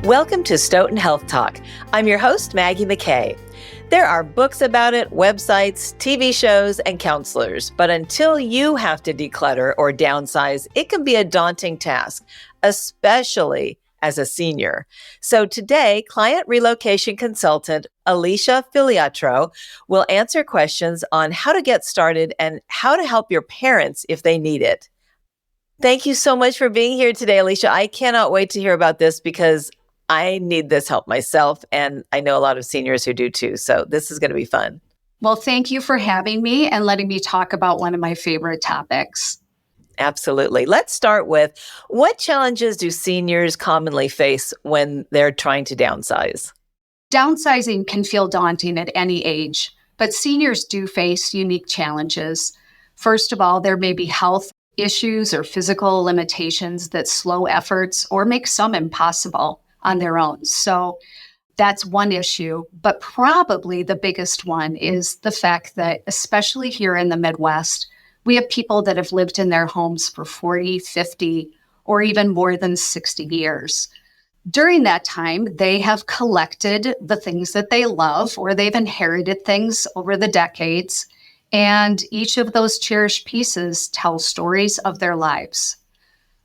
Welcome to Stoughton Health Talk. I'm your host, Maggie McKay. There are books about it, websites, TV shows, and counselors, but until you have to declutter or downsize, it can be a daunting task, especially as a senior. So today, client relocation consultant Alicia Filiatro will answer questions on how to get started and how to help your parents if they need it. Thank you so much for being here today, Alicia. I cannot wait to hear about this because I need this help myself, and I know a lot of seniors who do too. So this is going to be fun. Well, thank you for having me and letting me talk about one of my favorite topics. Absolutely. Let's start with, what challenges do seniors commonly face when they're trying to downsize? Downsizing can feel daunting at any age, but seniors do face unique challenges. First of all, there may be health issues or physical limitations that slow efforts or make some impossible on their own. So that's one issue, but probably the biggest one is the fact that, especially here in the Midwest, we have people that have lived in their homes for 40, 50, or even more than 60 years. During that time, they have collected the things that they love, or they've inherited things over the decades, and each of those cherished pieces tell stories of their lives.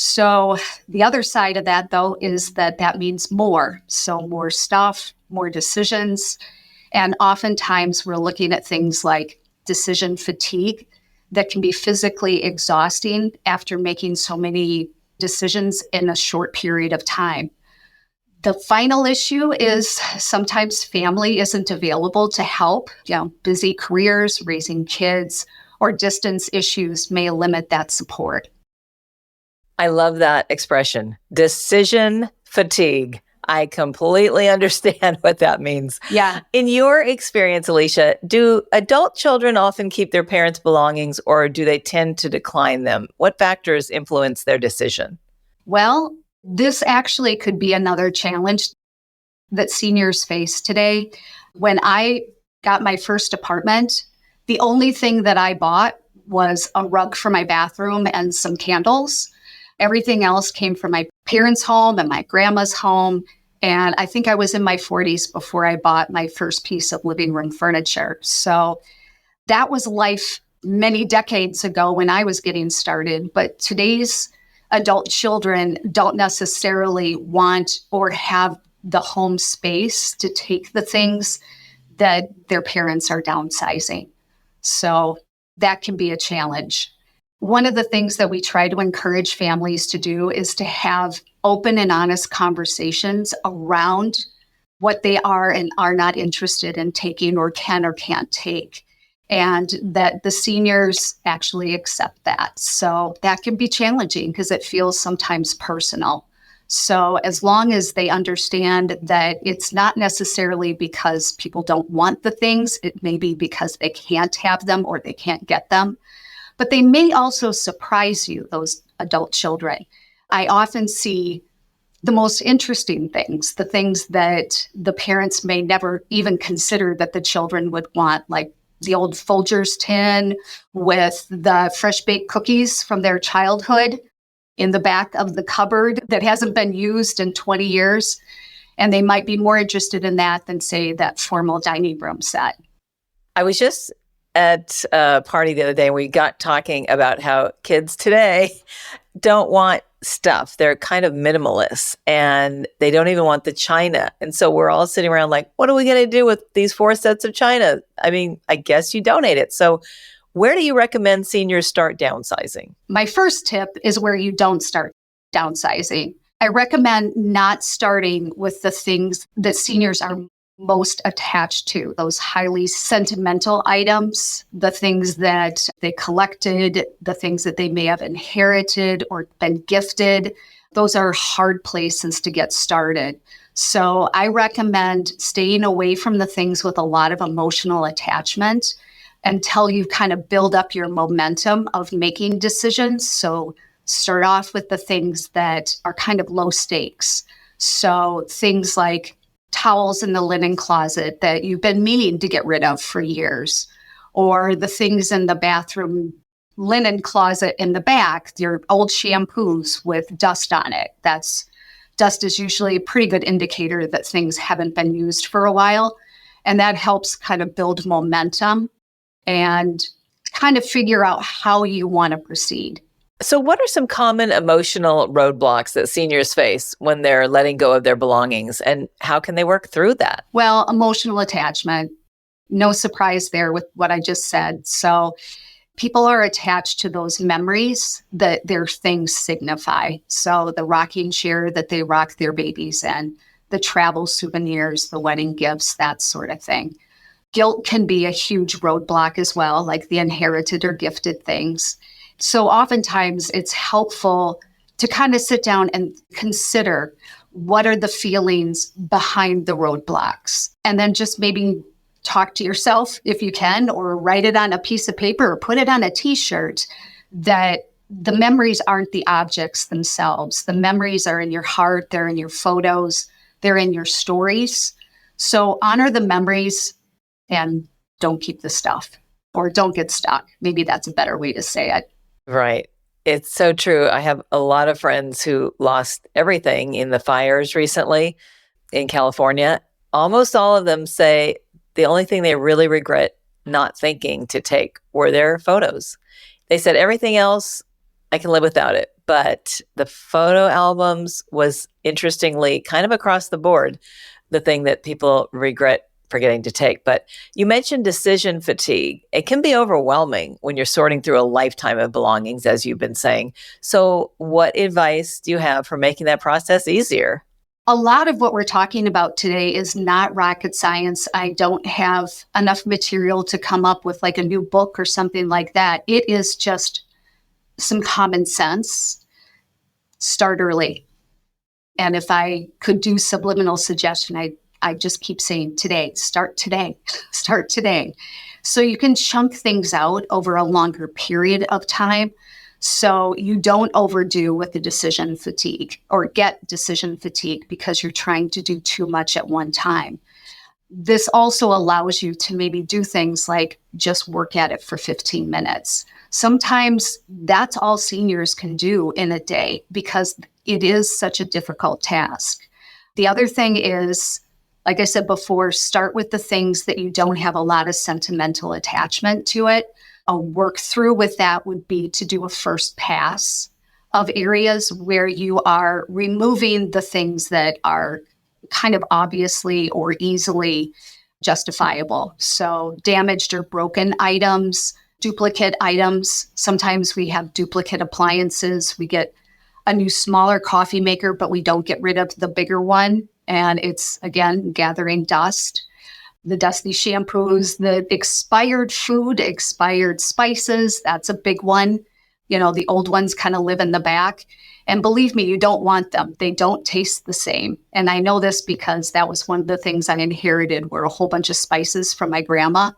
So the other side of that, though, is that means more. So more stuff, more decisions. And oftentimes we're looking at things like decision fatigue that can be physically exhausting after making so many decisions in a short period of time. The final issue is sometimes family isn't available to help. Busy careers, raising kids, or distance issues may limit that support. I love that expression, decision fatigue. I completely understand what that means. Yeah. In your experience, Alicia, do adult children often keep their parents' belongings, or do they tend to decline them? What factors influence their decision? Well, this actually could be another challenge that seniors face today. When I got my first apartment, the only thing that I bought was a rug for my bathroom and some candles. Everything else came from my parents' home and my grandma's home. And I think I was in my 40s before I bought my first piece of living room furniture. So that was life many decades ago when I was getting started. But today's adult children don't necessarily want or have the home space to take the things that their parents are downsizing. So that can be a challenge. One of the things that we try to encourage families to do is to have open and honest conversations around what they are and are not interested in taking or can or can't take, and that the seniors actually accept that. So that can be challenging because it feels sometimes personal. So as long as they understand that it's not necessarily because people don't want the things, it may be because they can't have them or they can't get them. But they may also surprise you, those adult children. I often see the most interesting things, the things that the parents may never even consider that the children would want, like the old Folgers tin with the fresh baked cookies from their childhood in the back of the cupboard that hasn't been used in 20 years. And they might be more interested in that than, say, that formal dining room set. I was just at a party the other day, and we got talking about how kids today don't want stuff. They're kind of minimalist, and they don't even want the china. And so we're all sitting around like, what are we going to do with these 4 sets of china? I mean, I guess you donate it. So where do you recommend seniors start downsizing? My first tip is where you don't start downsizing. I recommend not starting with the things that seniors are most attached to, those highly sentimental items, the things that they collected, the things that they may have inherited or been gifted. Those are hard places to get started. So I recommend staying away from the things with a lot of emotional attachment until you kind of build up your momentum of making decisions. So start off with the things that are kind of low stakes. So things like towels in the linen closet that you've been meaning to get rid of for years, or the things in the bathroom linen closet in the back, your old shampoos with dust on it. That's Dust is usually a pretty good indicator that things haven't been used for a while. And that helps kind of build momentum and kind of figure out how you want to proceed. So, what are some common emotional roadblocks that seniors face when they're letting go of their belongings, and how can they work through that? Well, emotional attachment, no surprise there with what I just said. So, people are attached to those memories that their things signify. So, the rocking chair that they rock their babies in, the travel souvenirs, the wedding gifts, that sort of thing. Guilt can be a huge roadblock as well, like the inherited or gifted things. So oftentimes it's helpful to kind of sit down and consider what are the feelings behind the roadblocks, and then just maybe talk to yourself if you can, or write it on a piece of paper or put it on a t-shirt, that the memories aren't the objects themselves. The memories are in your heart, they're in your photos, they're in your stories. So honor the memories and don't keep the stuff, or don't get stuck. Maybe that's a better way to say it. Right. It's so true. I have a lot of friends who lost everything in the fires recently in California. Almost all of them say the only thing they really regret not thinking to take were their photos. They said everything else, I can live without it. But the photo albums was, interestingly, kind of across the board, the thing that people regret forgetting to take. But you mentioned decision fatigue. It can be overwhelming when you're sorting through a lifetime of belongings, as you've been saying. So what advice do you have for making that process easier? A lot of what we're talking about today is not rocket science. I don't have enough material to come up with like a new book or something like that. It is just some common sense. Start early. And if I could do subliminal suggestion, I just keep saying today, start today, start today. So you can chunk things out over a longer period of time, so you don't overdo with the decision fatigue or get decision fatigue because you're trying to do too much at one time. This also allows you to maybe do things like just work at it for 15 minutes. Sometimes that's all seniors can do in a day because it is such a difficult task. The other thing is, like I said before, start with the things that you don't have a lot of sentimental attachment to it. A work through with that would be to do a first pass of areas where you are removing the things that are kind of obviously or easily justifiable. So damaged or broken items, duplicate items. Sometimes we have duplicate appliances. We get a new smaller coffee maker, but we don't get rid of the bigger one. And it's, again, gathering dust. The dusty shampoos, the expired food, expired spices, that's a big one. You know, the old ones kind of live in the back. And believe me, you don't want them. They don't taste the same. And I know this because that was one of the things I inherited, were a whole bunch of spices from my grandma.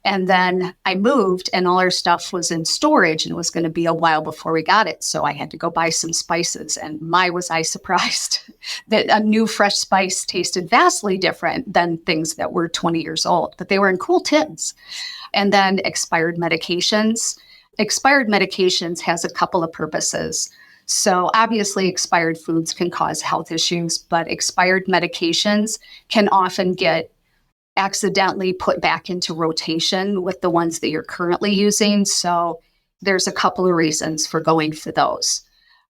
And then I moved and all our stuff was in storage, and it was going to be a while before we got it. So I had to go buy some spices. And my, was I surprised that a new fresh spice tasted vastly different than things that were 20 years old, but they were in cool tins. And then expired medications. Expired medications has a couple of purposes. So obviously expired foods can cause health issues, but expired medications can often get accidentally put back into rotation with the ones that you're currently using. So there's a couple of reasons for going for those.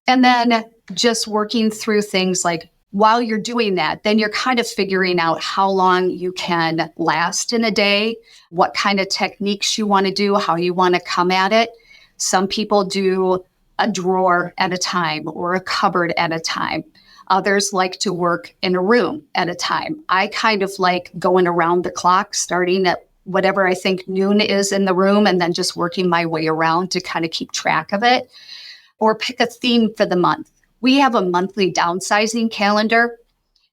And then just working through things like, while you're doing that, then you're kind of figuring out how long you can last in a day, what kind of techniques you want to do, how you want to come at it. Some people do a drawer at a time or a cupboard at a time. Others like to work in a room at a time. I kind of like going around the clock, starting at whatever I think noon is in the room, and then just working my way around to kind of keep track of it. Or pick a theme for the month. We have a monthly downsizing calendar.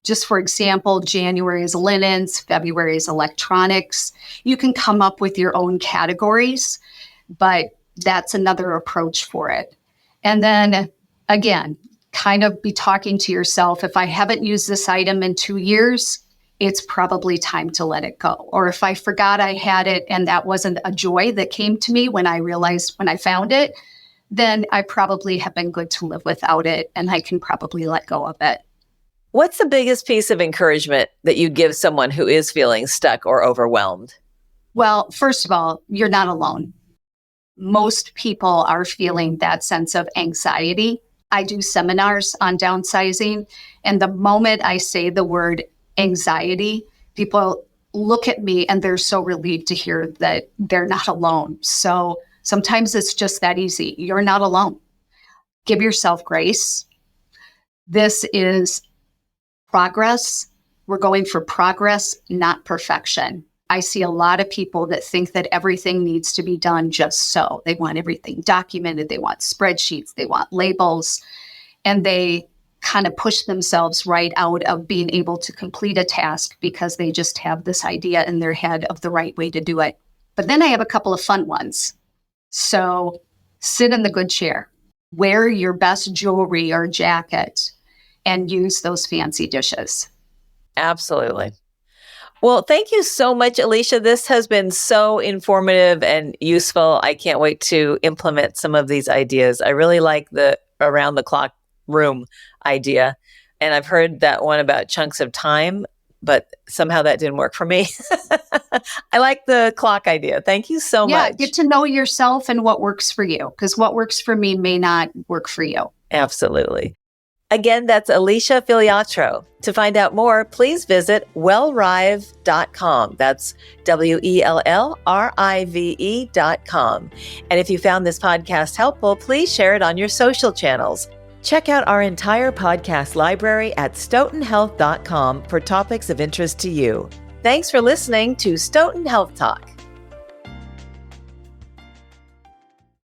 Just for example, January is linens, February is electronics. You can come up with your own categories, but that's another approach for it. And then again, kind of be talking to yourself, if I haven't used this item in 2 years, it's probably time to let it go. Or if I forgot I had it and that wasn't a joy that came to me when I realized when I found it, then I probably have been good to live without it and I can probably let go of it. What's the biggest piece of encouragement that you give someone who is feeling stuck or overwhelmed? Well, first of all, you're not alone. Most people are feeling that sense of anxiety. I do seminars on downsizing, and the moment I say the word anxiety, people look at me and they're so relieved to hear that they're not alone. So sometimes it's just that easy. You're not alone. Give yourself grace. This is progress. We're going for progress, not perfection. I see a lot of people that think that everything needs to be done just so. They want everything documented. They want spreadsheets. They want labels. And they kind of push themselves right out of being able to complete a task because they just have this idea in their head of the right way to do it. But then I have a couple of fun ones. So sit in the good chair, wear your best jewelry or jacket, and use those fancy dishes. Absolutely. Well, thank you so much, Alicia. This has been so informative and useful. I can't wait to implement some of these ideas. I really like the around the clock room idea. And I've heard that one about chunks of time, but somehow that didn't work for me. I like the clock idea. Thank you so much. Yeah, get to know yourself and what works for you, because what works for me may not work for you. Absolutely. Again, that's Alicia Filiatro. To find out more, please visit wellrive.com. That's WELLRIVE.com. And if you found this podcast helpful, please share it on your social channels. Check out our entire podcast library at stoughtonhealth.com for topics of interest to you. Thanks for listening to Stoughton Health Talk.